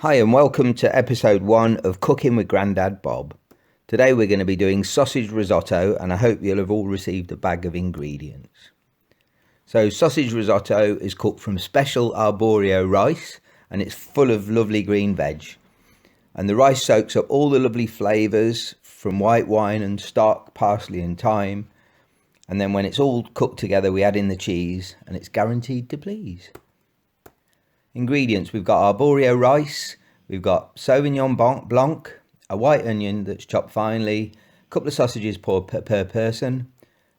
Hi and welcome to episode 1 of Cooking with Grandad Bob. Today we're going to be doing sausage risotto and I hope you'll have all received a bag of ingredients. So sausage risotto is cooked from special arborio rice and it's full of lovely green veg. And the rice soaks up all the lovely flavours from white wine and stock, parsley and thyme. And then when it's all cooked together we add in the cheese and it's guaranteed to please. Ingredients: we've got arborio rice, we've got Sauvignon Blanc, a white onion that's chopped finely, a couple of sausages per person,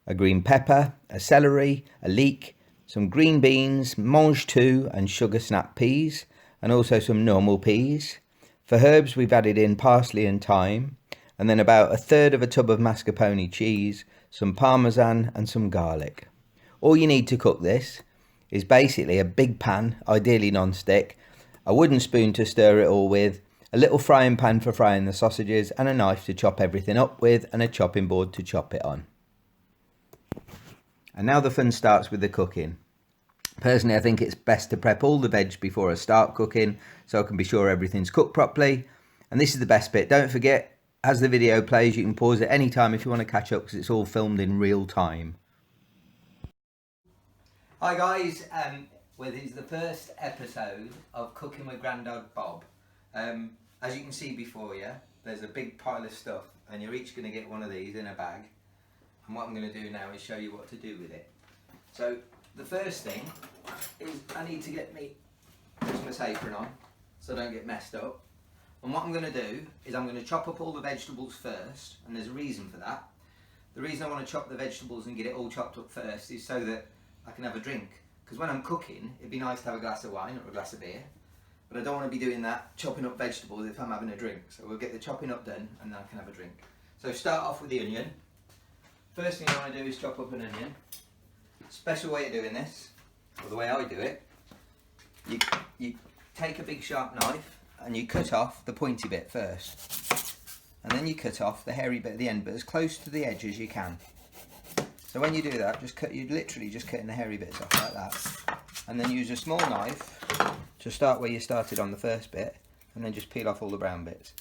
a green pepper, a celery, a leek, some green beans, mange tout and sugar snap peas, and also some normal peas. For herbs we've added in parsley and thyme, and then about a third of a tub of mascarpone cheese, some parmesan and some garlic. All you need to cook this is basically a big pan, ideally non-stick, a wooden spoon to stir it all with, a little frying pan for frying the sausages, and a knife to chop everything up with, and a chopping board to chop it on. And now the fun starts with the cooking. Personally, I think it's best to prep all the veg before I start cooking, so I can be sure everything's cooked properly. And this is the best bit. Don't forget, as the video plays, you can pause at any time if you want to catch up, because it's all filmed in real time. Hi guys, well, this is the first episode of Cooking with Grandad Bob. As you can see before you, there's a big pile of stuff and you're each going to get one of these in a bag. And what I'm going to do now is show you what to do with it. So the first thing is I need to get me Christmas apron on so I don't get messed up. And what I'm going to do is I'm going to chop up all the vegetables first, and there's a reason for that. The reason I want to chop the vegetables and get it all chopped up first is so that I can have a drink, because when I'm cooking it'd be nice to have a glass of wine or a glass of beer, but I don't want to be doing that, chopping up vegetables, if I'm having a drink. So we'll get the chopping up done and then I can have a drink. So start off with the onion. First thing I want to do is chop up an onion. Special way of doing this, or the way I do it, you take a big sharp knife and you cut off the pointy bit first, and then you cut off the hairy bit at the end, but as close to the edge as you can. So when you do that, you're literally just cutting the hairy bits off like that. And then use a small knife to start where you started on the first bit, and then just peel off all the brown bits.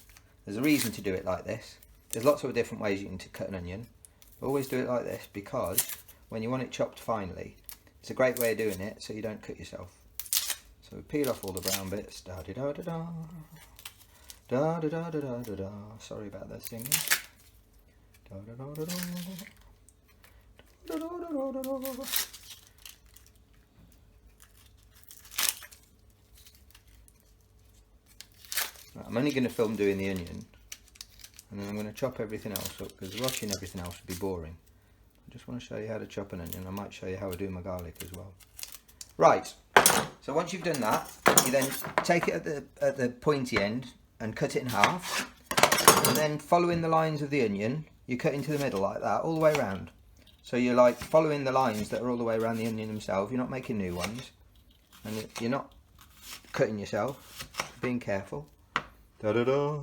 There's a reason to do it like this. There's lots of different ways you can cut an onion. But always do it like this, because when you want it chopped finely, it's a great way of doing it so you don't cut yourself. So we peel off all the brown bits. Da da da da da. Da da da da da da da. Sorry about that singing. Da da da da da. Right, I'm only going to film doing the onion, and then I'm going to chop everything else up, because watching everything else would be boring. I just want to show you how to chop an onion. I might show you how I do my garlic as well. Right, so once you've done that, you then take it at the pointy end and cut it in half, and then following the lines of the onion, you cut into the middle like that, all the way around. So you're like following the lines that are all the way around the onion themselves. You're not making new ones, and you're not cutting yourself. Being careful. Da da da.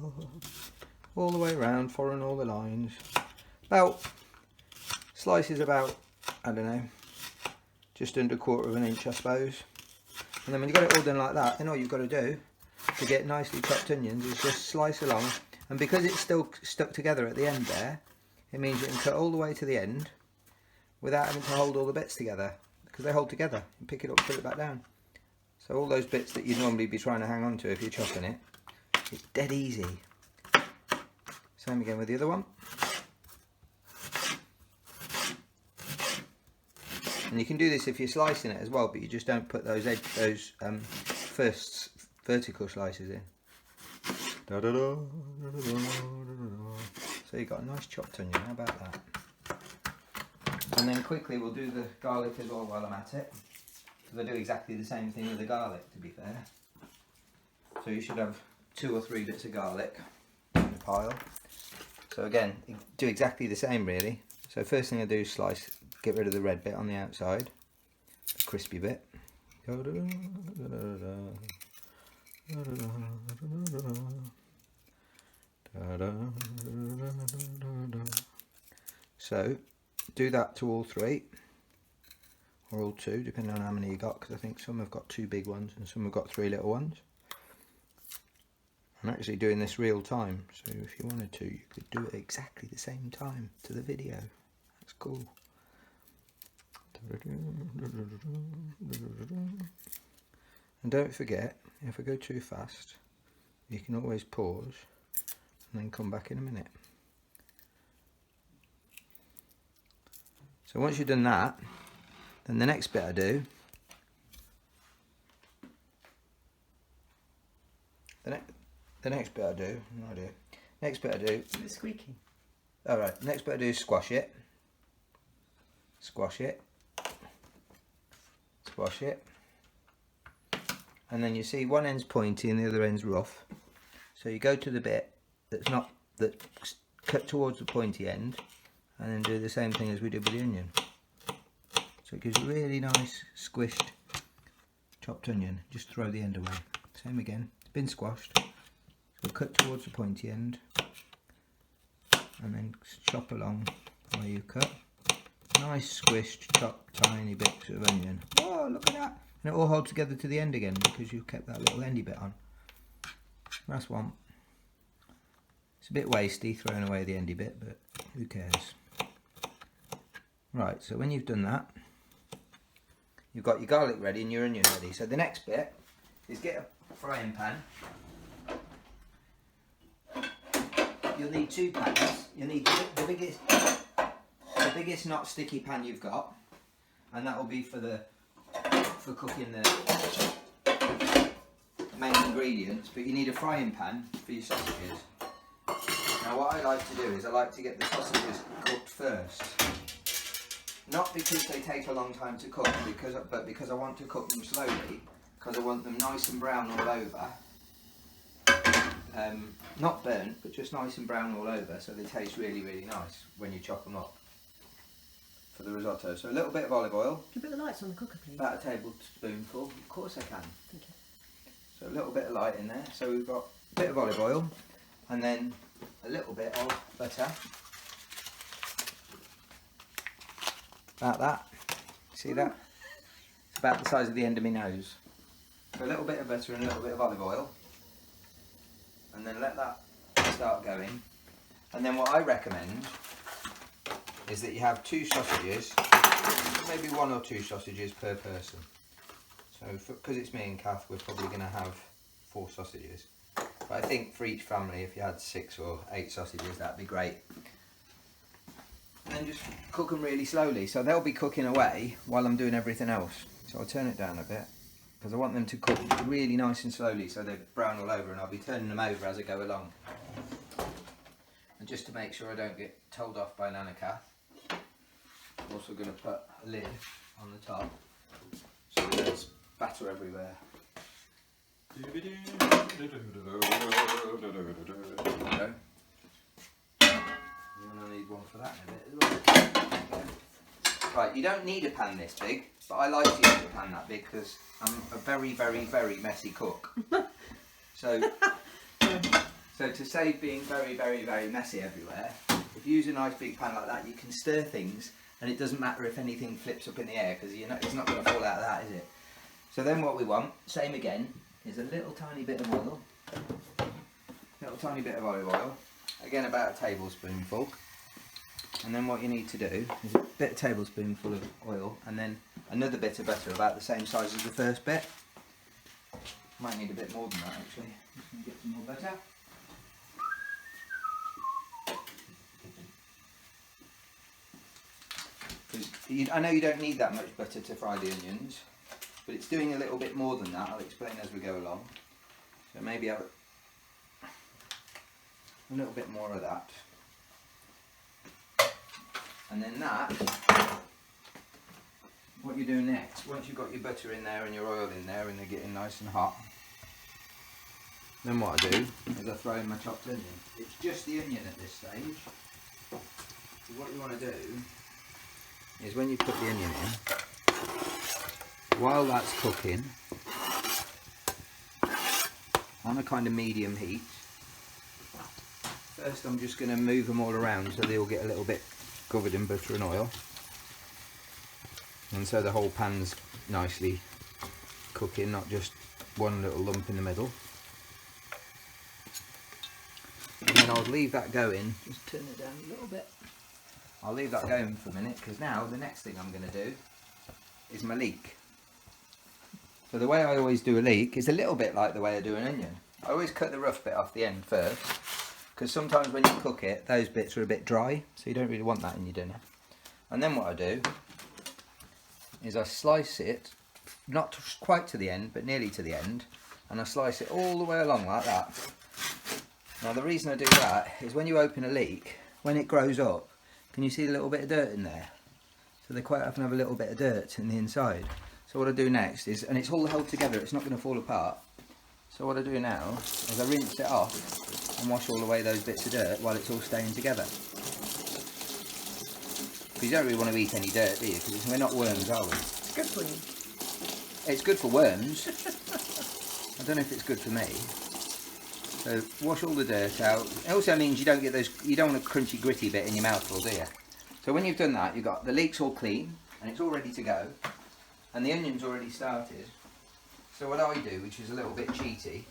All the way around, following all the lines. About slices about, I don't know, just under 1/4 of an inch, I suppose. And then when you've got it all done like that, then all you've got to do to get nicely chopped onions is just slice along. And because it's still stuck together at the end there, it means you can cut all the way to the end without having to hold all the bits together, because they hold together. You pick it up, put it back down. So all those bits that you'd normally be trying to hang on to if you're chopping it, it's dead easy. Same again with the other one. And you can do this if you're slicing it as well, but you just don't put those first vertical slices in. Da -da -da, da -da -da, da -da -da. So you've got a nice chopped onion. How about that? And then quickly we'll do the garlic as well while I'm at it, because I do exactly the same thing with the garlic, to be fair. So you should have 2 or 3 bits of garlic in the pile. So again, do exactly the same really. So first thing I do is slice, get rid of the red bit on the outside, the crispy bit. So do that to all 3, or all 2, depending on how many you got, because I think some have got 2 big ones and some have got 3 little ones. I'm actually doing this real time, so if you wanted to, you could do it exactly the same time to the video. That's cool. And don't forget, if I go too fast, you can always pause and then come back in a minute. So once you've done that, then the next bit I do, next bit I do, It's squeaking. Alright, next bit I do is squash it, and then you see one end's pointy and the other end's rough. So you go to the bit that's cut towards the pointy end, and then do the same thing as we did with the onion. So it gives a really nice squished chopped onion. Just throw the end away. Same again, it's been squashed. So cut towards the pointy end, and then chop along where you cut. Nice squished, chopped tiny bits of onion. Oh, look at that! And it all holds together to the end again because you've kept that little endy bit on. That's one. It's a bit wasty throwing away the endy bit, but who cares? Right, so when you've done that, you've got your garlic ready and your onion ready. So the next bit is get a frying pan. You'll need 2 pans. You'll need the biggest not sticky pan you've got, and that will be for cooking the main ingredients. But you need a frying pan for your sausages. Now what I like to do is I like to get the sausages cooked first. Not because they take a long time to cook, but because I want to cook them slowly, because I want them nice and brown all over. Not burnt, but just nice and brown all over, so they taste really, really nice when you chop them up for the risotto. So a little bit of olive oil. Can you put the lights on the cooker, please? About a tablespoonful. Of course I can. Thank you. So a little bit of light in there. So we've got a bit of olive oil, and then a little bit of butter. About that. See that? It's about the size of the end of my nose. So a little bit of butter and a little bit of olive oil. And then let that start going. And then what I recommend is that you have 2 sausages, maybe 1 or 2 sausages per person. So because it's me and Kath, we're probably going to have 4 sausages. But I think for each family, if you had 6 or 8 sausages, that'd be great. And then just cook them really slowly. So they'll be cooking away while I'm doing everything else. So I'll turn it down a bit, because I want them to cook really nice and slowly so they're brown all over, and I'll be turning them over as I go along. And just to make sure I don't get told off by Nana Kath, I'm also going to put a lid on the top so there's batter everywhere. There we go. And I need one for that in a bit as well. Right, you don't need a pan this big, but I like to use a pan that big because I'm a very, very, very messy cook. So to save being very, very, very messy everywhere, if you use a nice big pan like that, you can stir things, and it doesn't matter if anything flips up in the air, because it's not going to fall out of that, is it? So then what we want, same again, is a little tiny bit of oil. Little tiny bit of olive oil. Again, about a tablespoonful. And then what you need to do is a bit of tablespoonful of oil, and then another bit of butter about the same size as the first bit. Might need a bit more than that actually. Just going to get some more butter. I know you don't need that much butter to fry the onions, but it's doing a little bit more than that. I'll explain as we go along. So maybe have a little bit more of that. And then that, what you do next, once you've got your butter in there and your oil in there and they're getting nice and hot, then what I do is I throw in my chopped onion. It's just the onion at this stage. So what you want to do is when you put the onion in, while that's cooking, on a kind of medium heat, first I'm just going to move them all around so they all get a little bit covered in butter and oil, and so the whole pan's nicely cooking, not just one little lump in the middle. And I'll leave that going. Just turn it down a little bit. I'll leave that going for a minute because now the next thing I'm going to do is my leek. So the way I always do a leek is a little bit like the way I do an onion. I always cut the rough bit off the end first because sometimes when you cook it, those bits are a bit dry, so you don't really want that in your dinner. And then what I do is I slice it, not quite to the end, but nearly to the end, and I slice it all the way along like that. Now the reason I do that is when you open a leek, when it grows up, can you see a little bit of dirt in there? So they quite often have a little bit of dirt in the inside. So what I do next is, and it's all held together, it's not going to fall apart. So what I do now is I rinse it off and wash all away those bits of dirt while it's all staying together. Because you don't really want to eat any dirt, do you? Because we're not worms, are we? It's good for you. It's good for worms. I don't know if it's good for me. So wash all the dirt out. It also means you don't get those, you don't want a crunchy gritty bit in your mouthful, do you? So when you've done that, you've got the leeks all clean and it's all ready to go. And the onion's already started. So what I do, which is a little bit cheaty,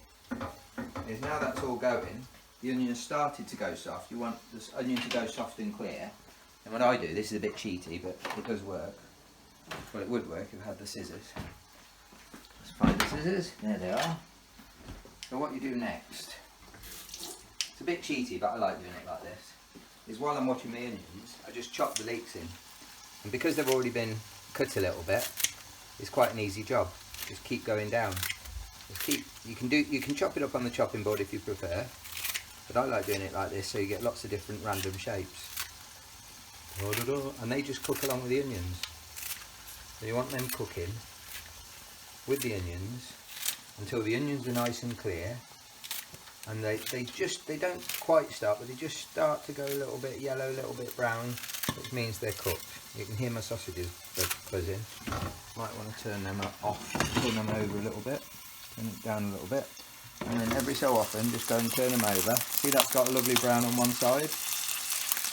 is now that's all going, the onion has started to go soft. You want this onion to go soft and clear. And what I do, this is a bit cheaty, but it does work. Well, it would work if I had the scissors. Let's find the scissors. There they are. So what you do next, it's a bit cheaty, but I like doing it like this, is while I'm watching my onions, I just chop the leeks in. And because they've already been cut a little bit, it's quite an easy job. Just keep going down. Just keep. You can chop it up on the chopping board if you prefer, but I like doing it like this, so you get lots of different random shapes. And they just cook along with the onions. So you want them cooking with the onions until the onions are nice and clear, and they don't quite start, but they just start to go a little bit yellow, a little bit brown, which means they're cooked. You can hear my sausages buzzing. Might want to turn them off, turn them over a little bit, turn it down a little bit, and then every so often just go and turn them over. See, that's got a lovely brown on one side.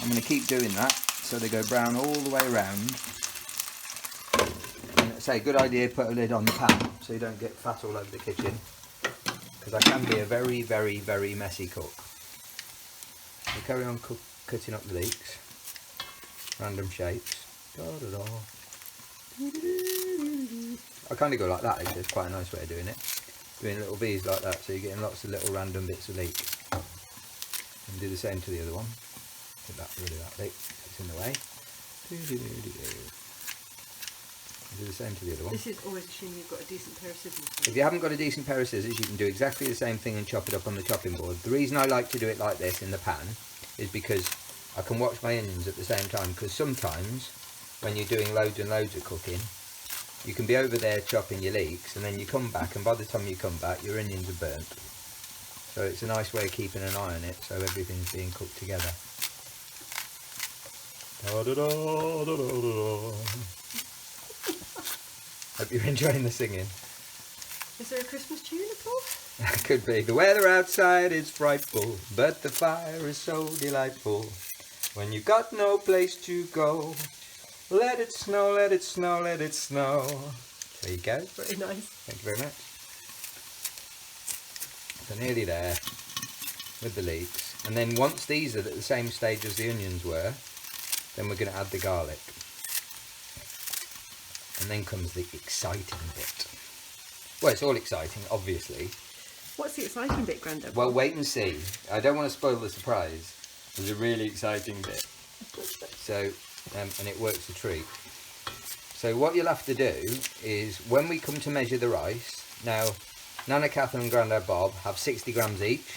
I'm going to keep doing that so they go brown all the way around. And say, good idea, put a lid on the pan so you don't get fat all over the kitchen, because I can be a very, very, very messy cook. So carry on cutting up the leeks, random shapes. I kind of go like that, actually. It's quite a nice way of doing it. Doing little V's like that, so you're getting lots of little random bits of leek. And do the same to the other one. Get rid of that leek, it's in the way. Do the same to the other one. This is always assuming you've got a decent pair of scissors. If you haven't got a decent pair of scissors, you can do exactly the same thing and chop it up on the chopping board. The reason I like to do it like this in the pan is because I can watch my onions at the same time, because sometimes when you're doing loads and loads of cooking, you can be over there chopping your leeks, and then you come back, and by the time you come back, your onions are burnt. So it's a nice way of keeping an eye on it, so everything's being cooked together. Hope you're enjoying the singing. Is there a Christmas tune at all? Could be. The weather outside is frightful, but the fire is so delightful. When you've got no place to go, let it snow, let it snow, let it snow. There you go. Very nice. Thank you very much. So nearly there with the leeks. And then once these are at the same stage as the onions were, then we're going to add the garlic. And then comes the exciting bit. Well, it's all exciting, obviously. What's the exciting bit, Grandad? Well, wait and see. I don't want to spoil the surprise. There's a really exciting bit. So, and it works a treat. So what you'll have to do is, when we come to measure the rice, now, Nana Catherine and Grandad Bob have 60 grams each,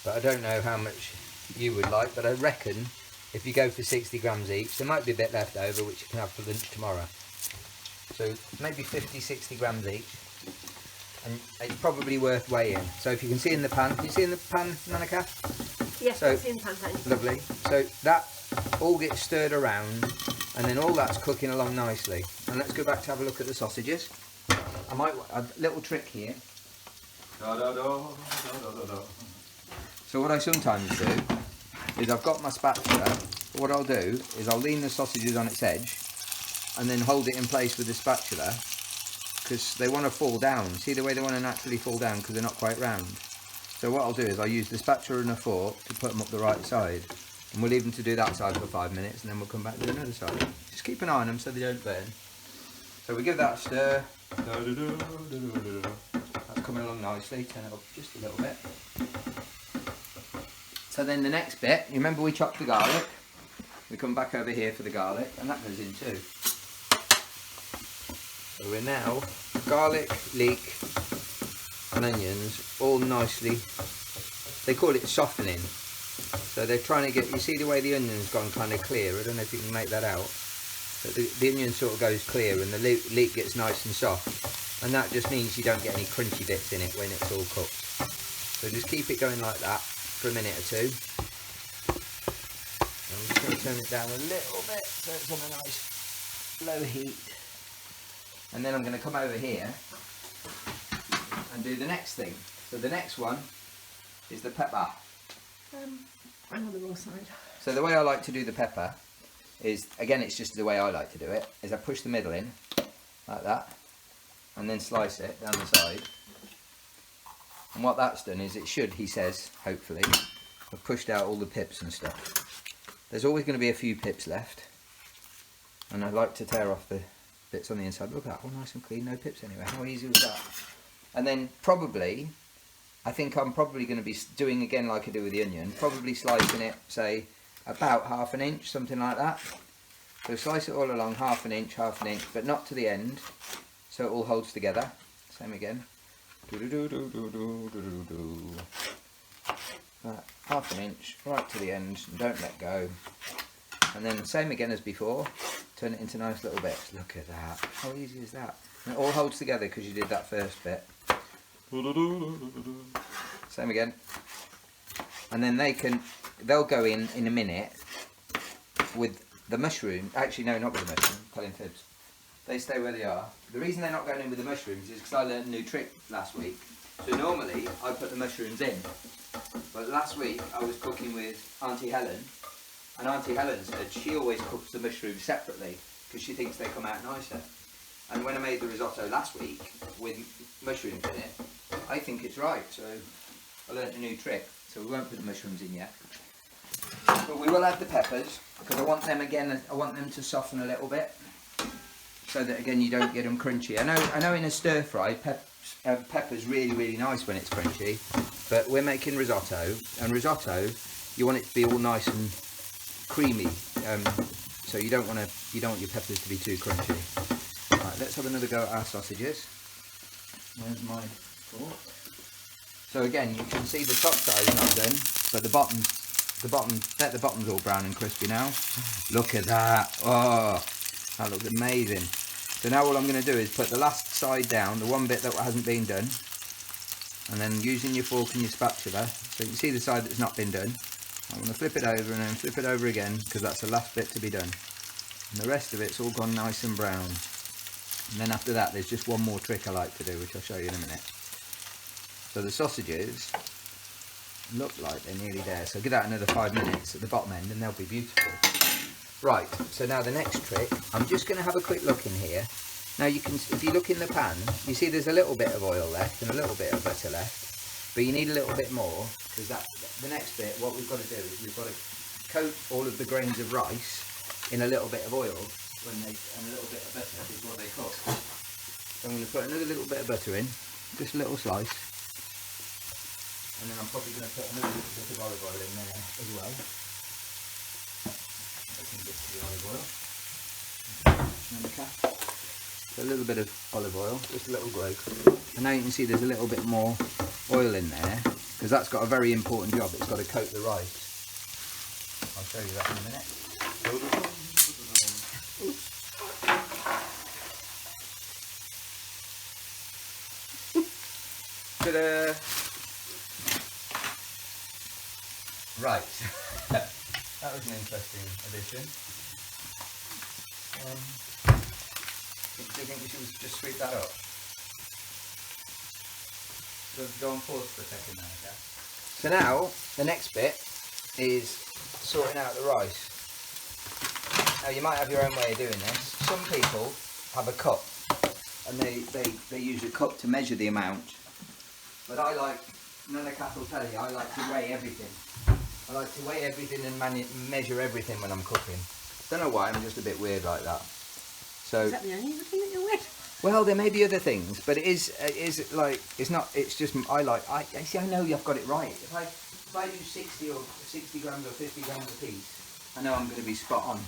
but I don't know how much you would like, but I reckon if you go for 60 grams each, there might be a bit left over which you can have for lunch tomorrow. So maybe 50, 60 grams each, and it's probably worth weighing. So if you can see in the pan, can you see in the pan, Nana Kath? Yes, so, I see in the pan. Lovely. So that all gets stirred around, and then all that's cooking along nicely. And let's go back to have a look at the sausages. I might, a little trick here. So what I sometimes do is, I've got my spatula. What I'll do is I'll lean the sausages on its edge and then hold it in place with the spatula, because they want to fall down. See the way they want to naturally fall down because they're not quite round. So what I'll do is I'll use the spatula and a fork to put them up the right side. And we'll leave them to do that side for 5 minutes, and then we'll come back to another side. Just keep an eye on them so they don't burn. So we give that a stir. That's coming along nicely. Turn it up just a little bit. So then the next bit, you remember we chopped the garlic? We come back over here for the garlic, and that goes in too. So we're now garlic, leek, and onions all nicely. They call it softening. So they're trying to get, you see the way the onion's gone kind of clear, I don't know if you can make that out. But the onion sort of goes clear and the leek gets nice and soft. And that just means you don't get any crunchy bits in it when it's all cooked. So just keep it going like that for a minute or two. I'm just going to turn it down a little bit so it's on a nice low heat. And then I'm going to come over here and do the next thing. So the next one is the pepper. I'm on the wrong side. So the way I like to do the pepper is, again, it's just the way I like to do it, is I push the middle in, like that, and then slice it down the side. And what that's done is it should, he says, hopefully, have pushed out all the pips and stuff. There's always going to be a few pips left, and I like to tear off the bits on the inside. Look at that, all nice and clean, no pips anywhere. How easy was that? And then probably, I think I'm probably going to be doing again like I do with the onion, probably slicing it, say, about 1/2 inch, something like that. So slice it all along, 1/2 inch, but not to the end, so it all holds together. Same again. That, 1/2 inch, right to the end, and don't let go. And then same again as before, turn it into nice little bits. Look at that, how easy is that? And it all holds together because you did that first bit. Same again. And then they'll go in a minute with the mushroom. Actually, no, not with the mushroom, telling fibs. They stay where they are. The reason they're not going in with the mushrooms is because I learned a new trick last week. So normally I put the mushrooms in, but last week I was cooking with Auntie Helen, and Auntie Helen said she always cooks the mushrooms separately because she thinks they come out nicer. And when I made the risotto last week with mushrooms in it, I think it's right, so I learnt a new trick. So we won't put the mushrooms in yet. But we will add the peppers, because I want them again, I want them to soften a little bit, so that again you don't get them crunchy. I know in a stir fry, pepper's really nice when it's crunchy, but we're making risotto, and risotto, you want it to be all nice and creamy, so you don't want your peppers to be too crunchy. Right, let's have another go at our sausages. Where's my fork? So again, you can see the top side is not done, but the bottom's all brown and crispy now. Look at that! Oh, that looks amazing. So now all I'm going to do is put the last side down, the one bit that hasn't been done, and then using your fork and your spatula, so you can see the side that's not been done. I'm going to flip it over and then flip it over again, because that's the last bit to be done. And the rest of it's all gone nice and brown. And then after that, there's just one more trick I like to do, which I'll show you in a minute. So the sausages look like they're nearly there. So give that another 5 minutes at the bottom end and they'll be beautiful. Right, so now the next trick, I'm just going to have a quick look in here. Now you can, if you look in the pan, you see there's a little bit of oil left and a little bit of butter left. But you need a little bit more, because the next bit, what we've got to do is we've got to coat all of the grains of rice in a little bit of oil and a little bit of butter before they cook. So I'm going to put another little bit of butter in, just a little slice. And then I'm probably going to put another little bit of olive oil in there as well. Some bits of the olive oil. So a little bit of olive oil, just a little grove. And now you can see there's a little bit more oil in there, because that's got a very important job. It's got to coat the rice. I'll show you that in a minute. Ta-da! Right, that was an interesting addition. Do you think we should just sweep that up? Go on pause for a second now, okay? So now, the next bit is sorting out the rice. Now you might have your own way of doing this. Some people have a cup, and they use a cup to measure the amount. But I like Nana Cat will tell you, I like to weigh everything. I like to weigh everything and measure everything when I'm cooking. Don't know why, I'm just a bit weird like that. So, is that the only thing that you're weird? well, there may be other things, but it is like, it's not, it's just, I see, I know I've got it right. If I do 60 grams or 50 grams a piece, I know I'm going to be spot on.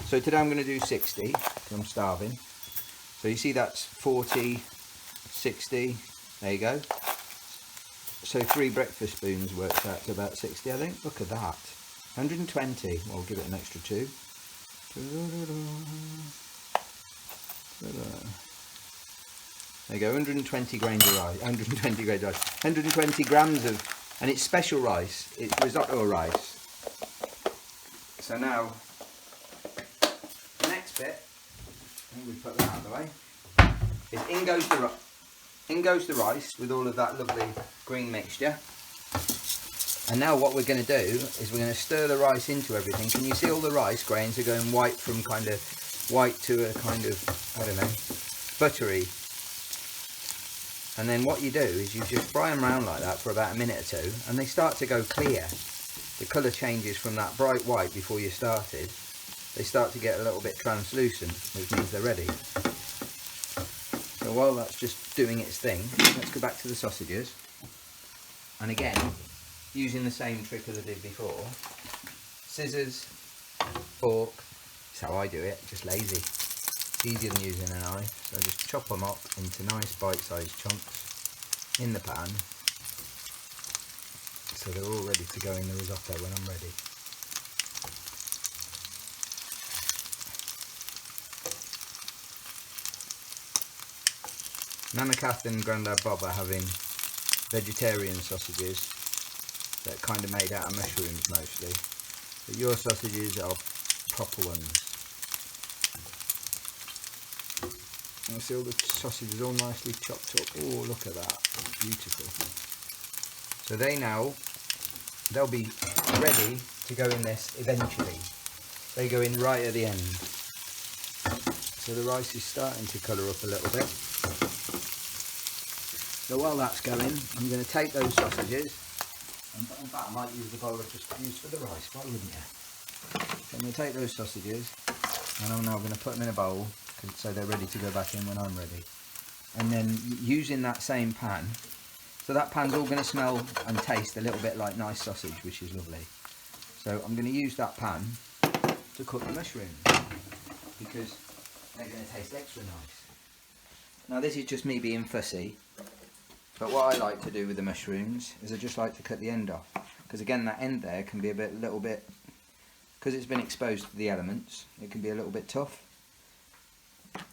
So today I'm going to do 60, because I'm starving. So you see that's 40, 60, there you go. So 3 breakfast spoons works out to about 60, I think. Look at that. 120, well, I'll give it an extra 2. There you go, 120 grains of rice, 120 grains of rice, 120 grams of, and it's special rice, it's risotto rice. So now, the next bit, I think we put that out of the way, is in goes the rice with all of that lovely green mixture. And now what we're going to do is we're going to stir the rice into everything. Can you see all the rice grains are going white from kind of white to a kind of, I don't know, buttery. And then what you do is you just fry them around like that for about a minute or two, and they start to go clear. The colour changes from that bright white before you started. They start to get a little bit translucent, which means they're ready. So while that's just doing its thing, let's go back to the sausages. And again, using the same trick as I did before, scissors, fork, that's how I do it, just lazy. It's easier than using a knife, so I just chop them up into nice bite-sized chunks in the pan, so they're all ready to go in the risotto when I'm ready. Nana Kath and Grandad Bob are having vegetarian sausages that are kind of made out of mushrooms mostly, but your sausages are proper ones. And I see all the sausages all nicely chopped up. Oh, look at that, beautiful. So they'll be ready to go in this eventually. They go in right at the end. So the rice is starting to colour up a little bit. So while that's going, I'm going to take those sausages, in fact I might use the bowl I've just used for the rice, why wouldn't you? So I'm going to take those sausages, and I'm now going to put them in a bowl, so they're ready to go back in when I'm ready. And then using that same pan, so that pan's all going to smell and taste a little bit like nice sausage, which is lovely. So I'm going to use that pan to cook the mushrooms, because they're going to taste extra nice. Now this is just me being fussy, but what I like to do with the mushrooms is I just like to cut the end off, because again that end there can be a little bit, because it's been exposed to the elements, it can be a little bit tough.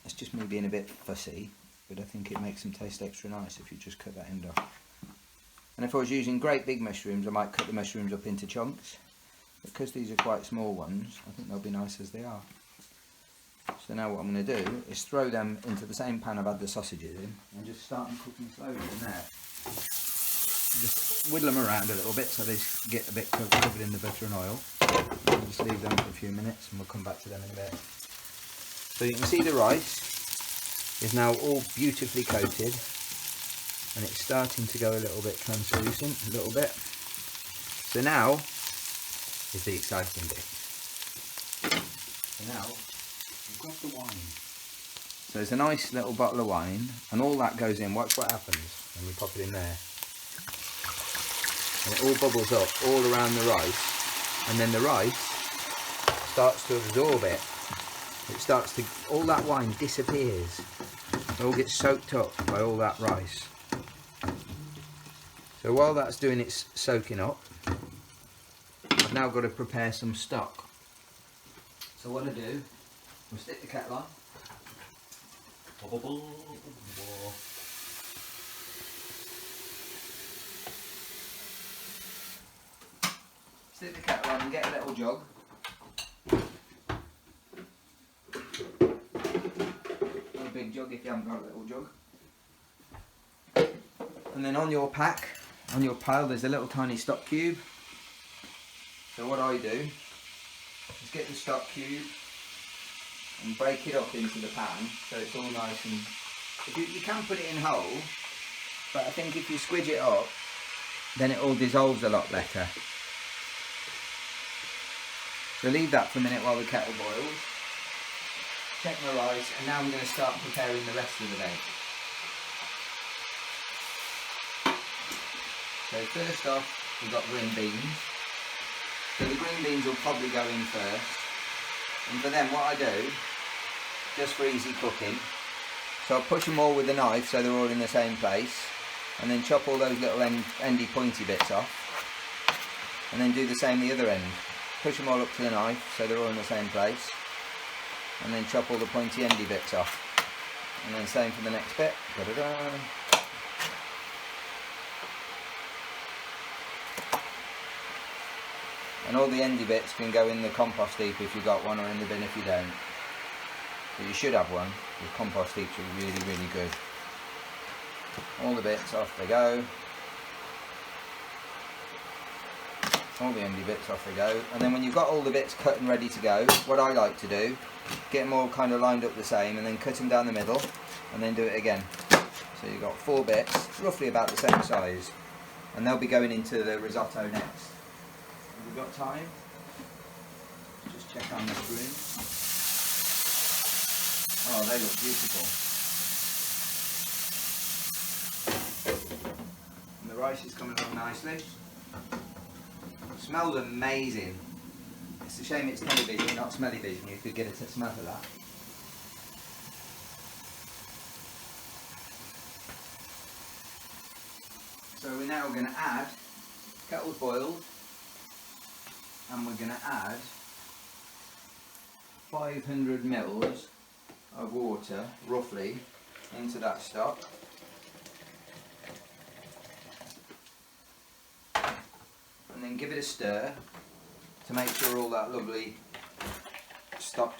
It's just me being a bit fussy, but I think it makes them taste extra nice if you just cut that end off. And if I was using great big mushrooms, I might cut the mushrooms up into chunks, but because these are quite small ones, I think they'll be nice as they are. So now what I'm going to do is throw them into the same pan I've had the sausages in, and just start them cooking slowly in there. Just whittle them around a little bit so they get a bit covered in the butter and oil. And just leave them for a few minutes and we'll come back to them in a bit. So you can see the rice is now all beautifully coated, and it's starting to go a little bit translucent, a little bit. So now is the exciting bit. So now we've got the wine. So there's a nice little bottle of wine, and all that goes in. Watch what happens when we pop it in there. And it all bubbles up all around the rice, and then the rice starts to absorb it. It starts to, all that wine disappears. It all gets soaked up by all that rice. So while that's doing its soaking up, I've now got to prepare some stock. So what I do, we'll stick the kettle on. Stick the kettle on and get a little jug. Not a big jug if you haven't got a little jug. And then on your pack, on your pile, there's a little tiny stock cube. So what I do is get the stock cube and break it up into the pan so it's all nice, and you can put it in whole, but I think if you squidge it up then it all dissolves a lot better. So leave that for a minute while the kettle boils. Check my rice, and now I'm going to start preparing the rest of the bake. So first off, we've got green beans. So the green beans will probably go in first. And for them, what I do, just for easy cooking, so I push them all with a knife so they're all in the same place, and then chop all those little endy pointy bits off, and then do the same the other end. Push them all up to the knife so they're all in the same place, and then chop all the pointy endy bits off, and then same for the next bit. Da-da-da. And all the endy bits can go in the compost heap if you've got one, or in the bin if you don't. But you should have one. The compost heaps are really, really good. All the bits, off they go. All the endy bits, off they go. And then when you've got all the bits cut and ready to go, what I like to do, get them all kind of lined up the same, and then cut them down the middle, and then do it again. So you've got 4 bits, roughly about the same size. And they'll be going into the risotto next. Have we got time? Just check on the screen. Oh, they look beautiful. And the rice is coming along nicely. It smells amazing. It's a shame it's television, not smelly vision. You could get a smell of that. So we're now going to add, kettle's boiled, and we're going to add 500 mils of water, roughly, into that stock. And then give it a stir to make sure all that lovely stock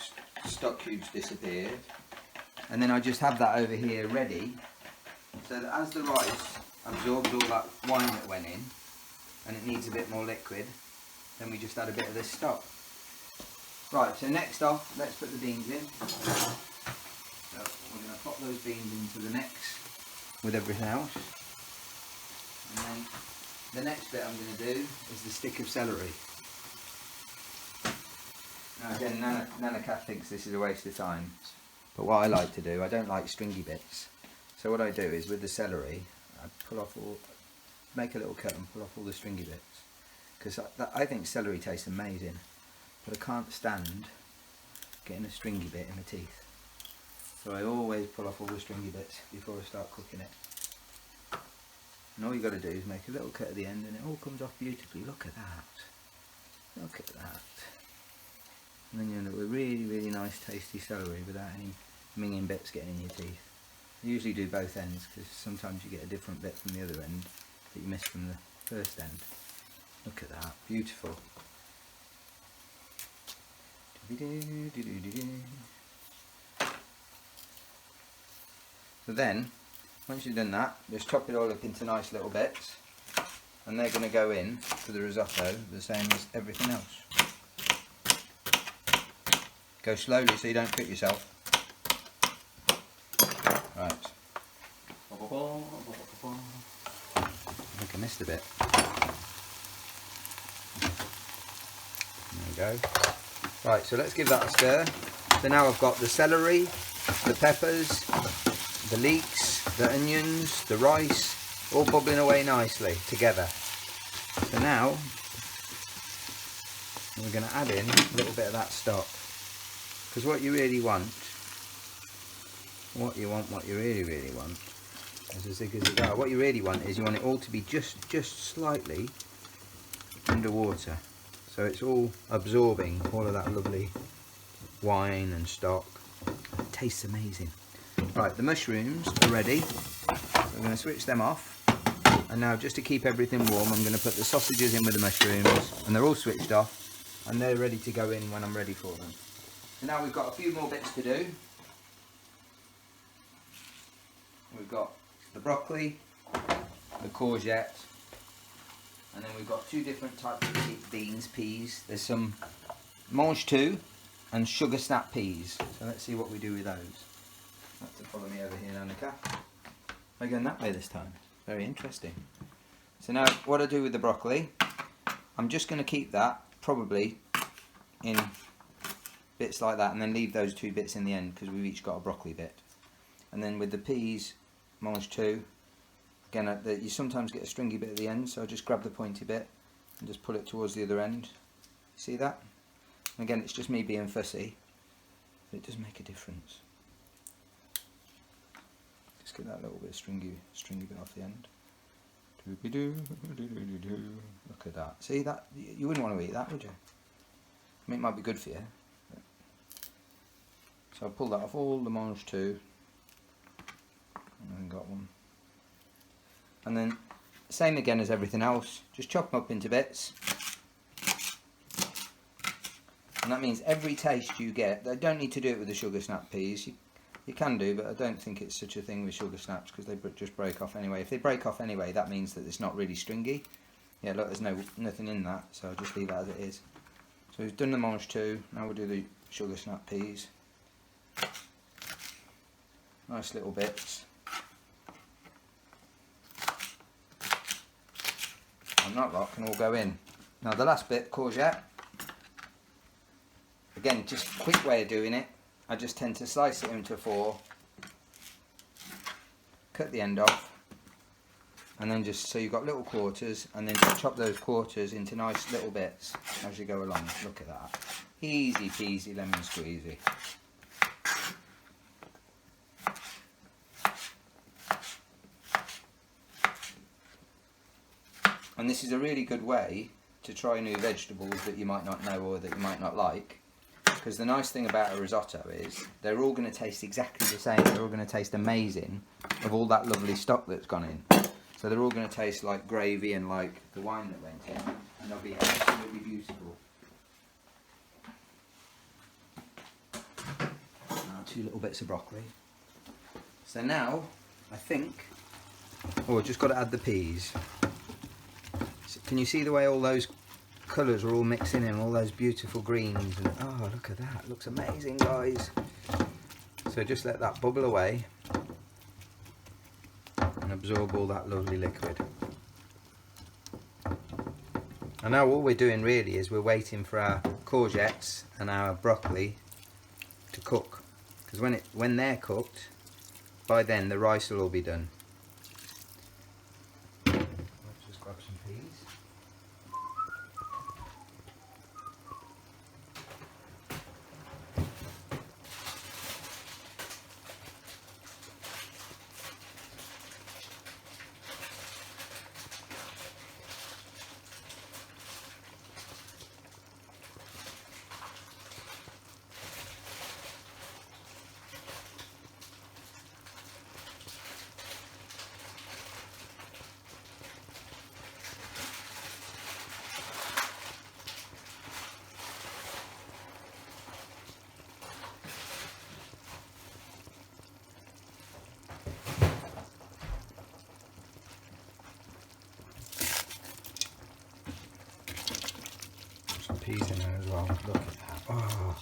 cubes disappeared. And then I just have that over here ready, so that as the rice absorbs all that wine that went in, and it needs a bit more liquid, then we just add a bit of this stock. Right, so next off, let's put the beans in. So we're going to pop those beans into the mix with everything else. And then the next bit I'm going to do is the stick of celery. Now again, Nana Cat thinks this is a waste of time, but what I like to do, I don't like stringy bits. So what I do is with the celery, I pull off all, make a little cut and pull off all the stringy bits. Because I think celery tastes amazing, but I can't stand getting a stringy bit in my teeth. So I always pull off all the stringy bits before I start cooking it. And all you got to do is make a little cut at the end, and it all comes off beautifully. Look at that. Look at that. And then you end up with really, really nice tasty celery without any minging bits getting in your teeth. I usually do both ends, because sometimes you get a different bit from the other end that you missed from the first end. Look at that, beautiful. So then, once you've done that, just chop it all up into nice little bits, and they're going to go in to the risotto the same as everything else. Go slowly so you don't cut yourself. Right. I think I missed a bit. There we go. Right, so let's give that a stir. So now I've got the celery, the peppers, the leeks, the onions, the rice, all bubbling away nicely together. So now we're going to add in a little bit of that stock. Because what you really want, what you really want, as zig as it are, what you really want is you want it all to be just slightly underwater. So it's all absorbing all of that lovely wine and stock. It tastes amazing. Right, the mushrooms are ready. So I'm going to switch them off. And now, just to keep everything warm, I'm going to put the sausages in with the mushrooms, and they're all switched off, and they're ready to go in when I'm ready for them. So now we've got a few more bits to do. We've got the broccoli, the courgette, and then we've got 2 different types of beans, peas. There's some mange tout and sugar snap peas. So let's see what we do with those. Have to follow me over here, Annika. We're going that way this time. Very interesting. So now what I do with the broccoli, I'm just going to keep that probably in bits like that and then leave those 2 bits in the end because we've each got a broccoli bit. And then with the peas, mange tout, again you sometimes get a stringy bit at the end, so I just grab the pointy bit and just pull it towards the other end. See that? And again, it's just me being fussy, but it does make a difference. Just get that little bit of stringy bit off the end. Look at that. See that? You wouldn't want to eat that, would you? I mean, it might be good for you. So I'll pull that off all the mange tout. And then got one. And then, same again as everything else. Just chop them up into bits. And that means every taste you get, they don't need to do it with the sugar snap peas. You can do, but I don't think it's such a thing with sugar snaps because they just break off anyway. If they break off anyway, that means that it's not really stringy. Yeah, look, there's nothing in that, so I'll just leave it as it is. So we've done the mange tout, now we'll do the sugar snap peas. Nice little bits. And that lot can all go in. Now the last bit, courgette. Again, just a quick way of doing it. I just tend to slice it into 4, cut the end off, and then just so you've got little quarters, and then just chop those quarters into nice little bits as you go along. Look at that. Easy peasy lemon squeezy. And this is a really good way to try new vegetables that you might not know or that you might not like. Because the nice thing about a risotto is they're all going to taste exactly the same. They're all going to taste amazing of all that lovely stock that's gone in. So they're all going to taste like gravy and like the wine that went in. And they'll be absolutely beautiful. Now 2 little bits of broccoli. So now, I think... Oh, I've just got to add the peas. So can you see the way all those colours are all mixing in, all those beautiful greens, and oh, look at that, it looks amazing, guys. So just let that bubble away and absorb all that lovely liquid. And now all we're doing really is we're waiting for our courgettes and our broccoli to cook, because when they're cooked, by then the rice will all be done. Let's just grab some peas. Peas in there as well. Look at that. Oh,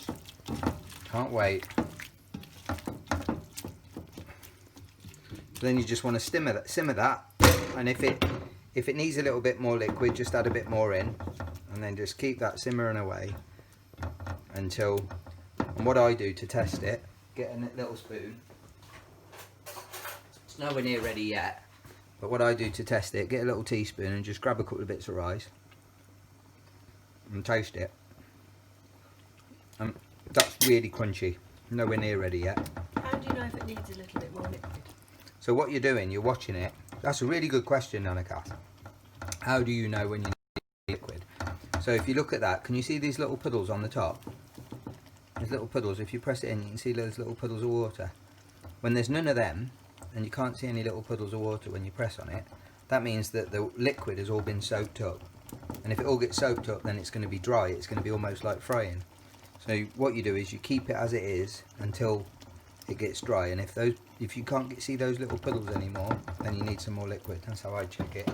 can't wait. Then you just want to simmer that, and if it needs a little bit more liquid, just add a bit more in, and then just keep that simmering away until. And what I do to test it, get a little spoon. It's nowhere near ready yet, but what I do to test it, get a little teaspoon and just grab a couple of bits of rice. And taste it. That's really crunchy. Nowhere near ready yet. How do you know if it needs a little bit more liquid? So what you're doing, you're watching it. That's a really good question, Annika. How do you know when you need liquid? So if you look at that, can you see these little puddles on the top? These little puddles, if you press it in, you can see those little puddles of water. When there's none of them, and you can't see any little puddles of water when you press on it, that means that the liquid has all been soaked up. And if it all gets soaked up, then it's going to be dry. It's going to be almost like frying. So what you do is you keep it as it is until it gets dry. And if you can't see those little puddles anymore, then you need some more liquid. That's how I check it.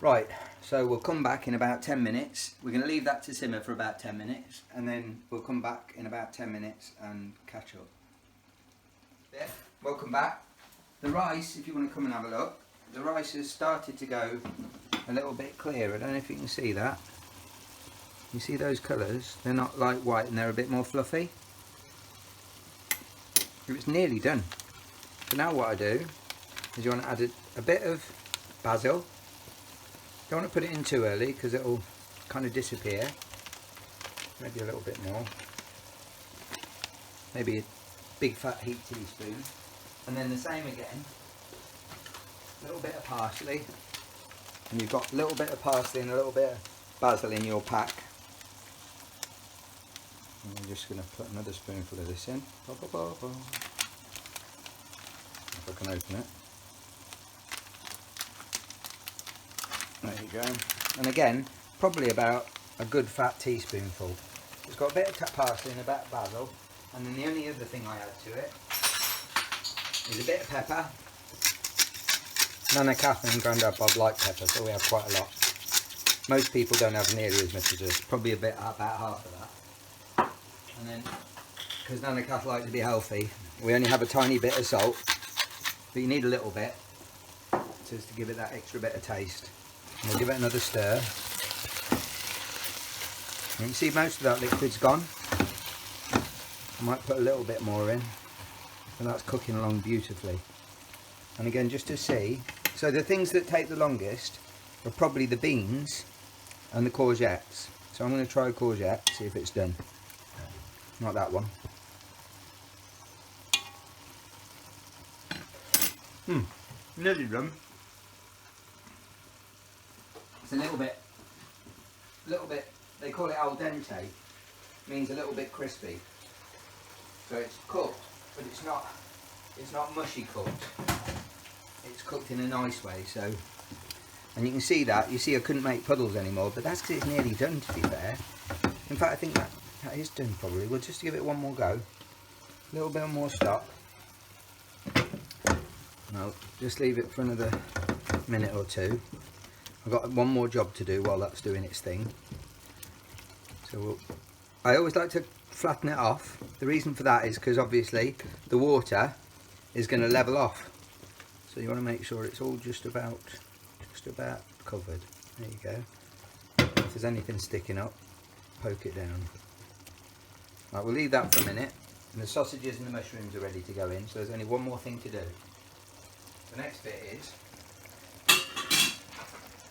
Right, so we'll come back in about 10 minutes. We're going to leave that to simmer for about 10 minutes, and then we'll come back in about 10 minutes and catch up. Yeah, welcome back. The rice, if you want to come and have a look, the rice has started to go a little bit clear. I don't know if you can see that. You see those colours? They're not like white and they're a bit more fluffy. It's nearly done. So now what I do is you want to add a bit of basil. Don't want to put it in too early because it'll kind of disappear. Maybe a little bit more. Maybe a big fat heat teaspoon. And then the same again. A little bit of parsley. And you've got a little bit of parsley and a little bit of basil in your pack. And I'm just going to put another spoonful of this in. If I can open it. There you go. And again, probably about a good fat teaspoonful. It's got a bit of parsley and a bit of basil. And then the only other thing I add to it is a bit of pepper. Nana, Kath and Grandad Bob like pepper, so we have quite a lot. Most people don't have nearly as much as us, probably about half of that. And then, because Nana, Kath like to be healthy, we only have a tiny bit of salt, but you need a little bit just to give it that extra bit of taste. And we'll give it another stir. And you can see most of that liquid's gone. I might put a little bit more in, and that's cooking along beautifully. And again, just to see, so the things that take the longest are probably the beans and the courgettes. So I'm going to try courgette, see if it's done. Not that one. Nearly done. It's a little bit, they call it al dente, means a little bit crispy. So it's cooked, but it's not mushy cooked. It's cooked in a nice way, so, and you can see that, you see I couldn't make puddles anymore, but that's because it's nearly done, to be fair. In fact, I think that is done probably. We'll just give it one more go. A little bit more stock. No, just leave it for another minute or two. I've got one more job to do while that's doing its thing. So I always like to flatten it off. The reason for that is because obviously the water is going to level off. So you want to make sure it's all just about covered. There you go. If there's anything sticking up, poke it down. Right, we'll leave that for a minute. And the sausages and the mushrooms are ready to go in, so there's only one more thing to do. The next bit is,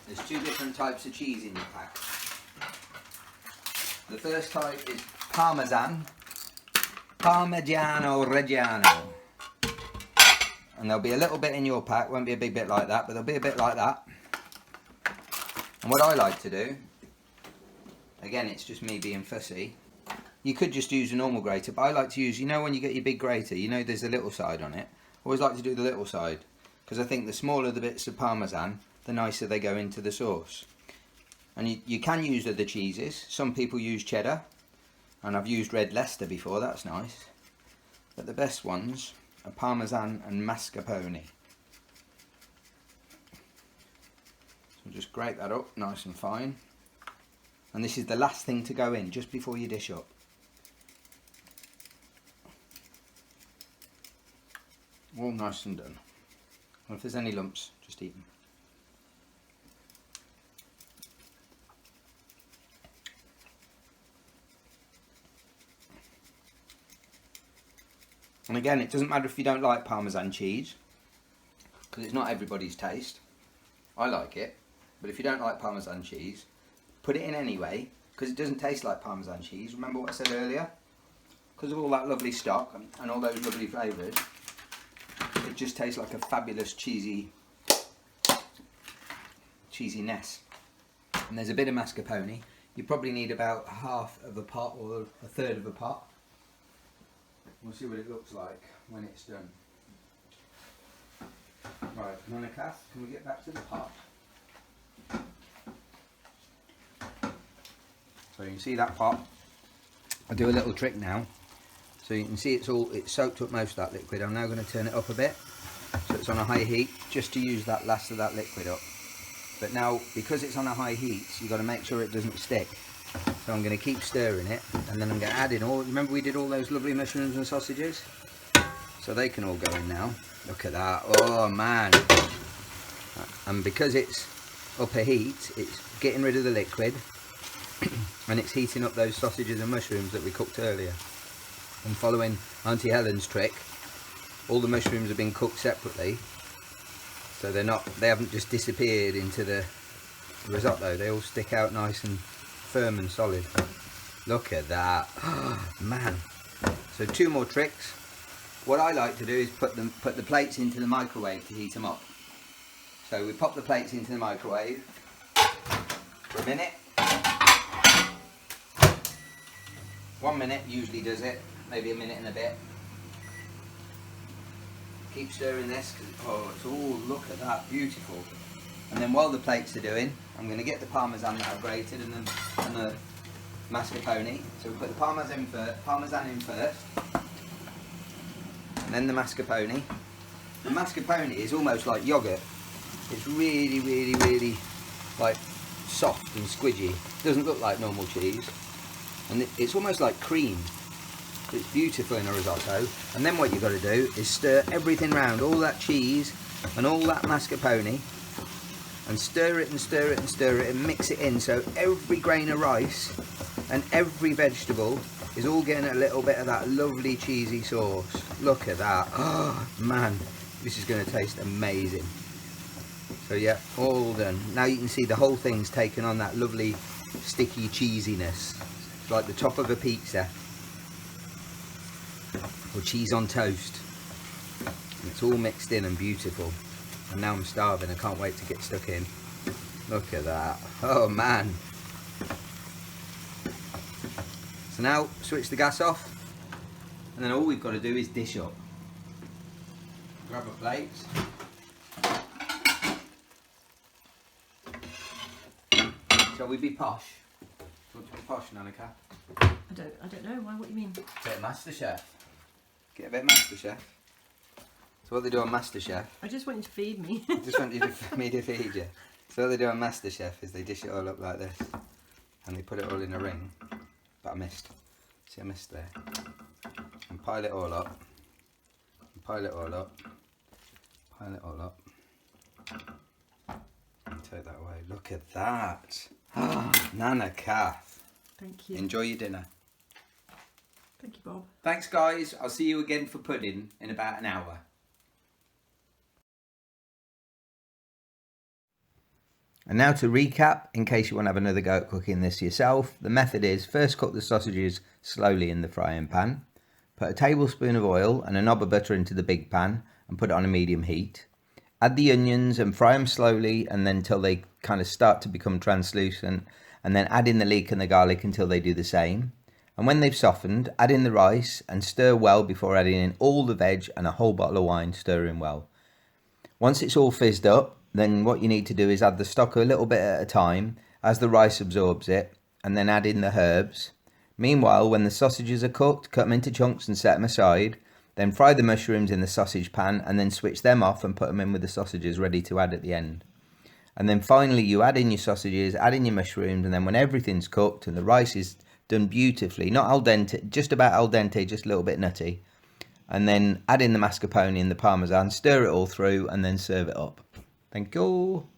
there's two different types of cheese in your pack. The first type is Parmesan, Parmigiano Reggiano. And there'll be a little bit in your pack, won't be a big bit like that, but there'll be a bit like that. And what I like to do, again it's just me being fussy, you could just use a normal grater, but I like to use, you know when you get your big grater, you know there's a little side on it. I always like to do the little side, because I think the smaller the bits of Parmesan, the nicer they go into the sauce. And you can use other cheeses. Some people use cheddar, and I've used red Leicester before, that's nice. But the best ones are Parmesan and mascarpone. So just grate that up nice and fine. And this is the last thing to go in, just before you dish up. All nice and done. And if there's any lumps, just eat them. And again, it doesn't matter if you don't like Parmesan cheese, because it's not everybody's taste. I like it, but if you don't like Parmesan cheese, put it in anyway, because it doesn't taste like Parmesan cheese. Remember what I said earlier? Because of all that lovely stock and all those lovely flavours, it just tastes like a fabulous cheesiness. And there's a bit of mascarpone. You probably need about half of a pot or a third of a pot. We'll see what it looks like when it's done. Right, Nana Kath, can we get back to the pot? So you can see that pot. I'll do a little trick now. So you can see it's soaked up most of that liquid. I'm now going to turn it up a bit, so it's on a high heat, just to use that last of that liquid up. But now, because it's on a high heat, you've got to make sure it doesn't stick. So I'm going to keep stirring it, and then I'm going to add in all, remember we did all those lovely mushrooms and sausages? So they can all go in now. Look at that, oh man. and because it's upper heat, it's getting rid of the liquid and it's heating up those sausages and mushrooms that we cooked earlier. And following Auntie Helen's trick, all the mushrooms have been cooked separately, so they haven't just disappeared into the risotto. They all stick out nice and firm and solid. Look at that. Oh, man. So 2 more tricks. What I like to do is put the plates into the microwave to heat them up. So we pop the plates into the microwave for a minute. 1 minute usually does it, maybe a minute and a bit. Keep stirring this because it's all, look at that, beautiful. And then while the plates are doing, I'm going to get the parmesan that I've grated and the mascarpone. So we put the parmesan in first, and then the mascarpone. The mascarpone is almost like yogurt. It's really, really, really like soft and squidgy. It doesn't look like normal cheese, and it's almost like cream. It's beautiful in a risotto. And then what you've got to do is stir everything round, all that cheese and all that mascarpone, and stir it and stir it and stir it and mix it in so every grain of rice and every vegetable is all getting a little bit of that lovely cheesy sauce. Look at that. Oh man, this is going to taste amazing. So yeah, all done. Now you can see the whole thing's taken on that lovely sticky cheesiness. It's like the top of a pizza or cheese on toast. And it's all mixed in and beautiful. And now I'm starving, I can't wait to get stuck in. Look at that. Oh man. So now switch the gas off, and then all we've got to do is dish up. Grab a plate. Shall we be posh? Do you want to be posh, Nanika? I don't know. Why? What do you mean? Bit of MasterChef. Get a bit of MasterChef. So what they do on MasterChef... I just want you to feed me. I just want me to feed you. So what they do on MasterChef is they dish it all up like this. And they put it all in a ring. But I missed. See, I missed there. And pile it all up. And pile it all up. Pile it all up. And take that away. Look at that. Nana Kath. Thank you. Enjoy your dinner. Thank you, Bob. Thanks, guys. I'll see you again for pudding in about an hour. And now to recap, in case you want to have another go at cooking this yourself, the method is first cook the sausages slowly in the frying pan, put a tablespoon of oil and a knob of butter into the big pan and put it on a medium heat. Add the onions and fry them slowly and then until they kind of start to become translucent, and then add in the leek and the garlic until they do the same. And when they've softened, add in the rice and stir well before adding in all the veg and a whole bottle of wine, stirring well. Once it's all fizzed up, then what you need to do is add the stock a little bit at a time as the rice absorbs it, and then add in the herbs. Meanwhile, when the sausages are cooked, cut them into chunks and set them aside. Then fry the mushrooms in the sausage pan and then switch them off and put them in with the sausages ready to add at the end. And then finally you add in your sausages, add in your mushrooms, and then when everything's cooked and the rice is done beautifully, not al dente, just about al dente, just a little bit nutty, and then add in the mascarpone and the parmesan, stir it all through and then serve it up. Thank you.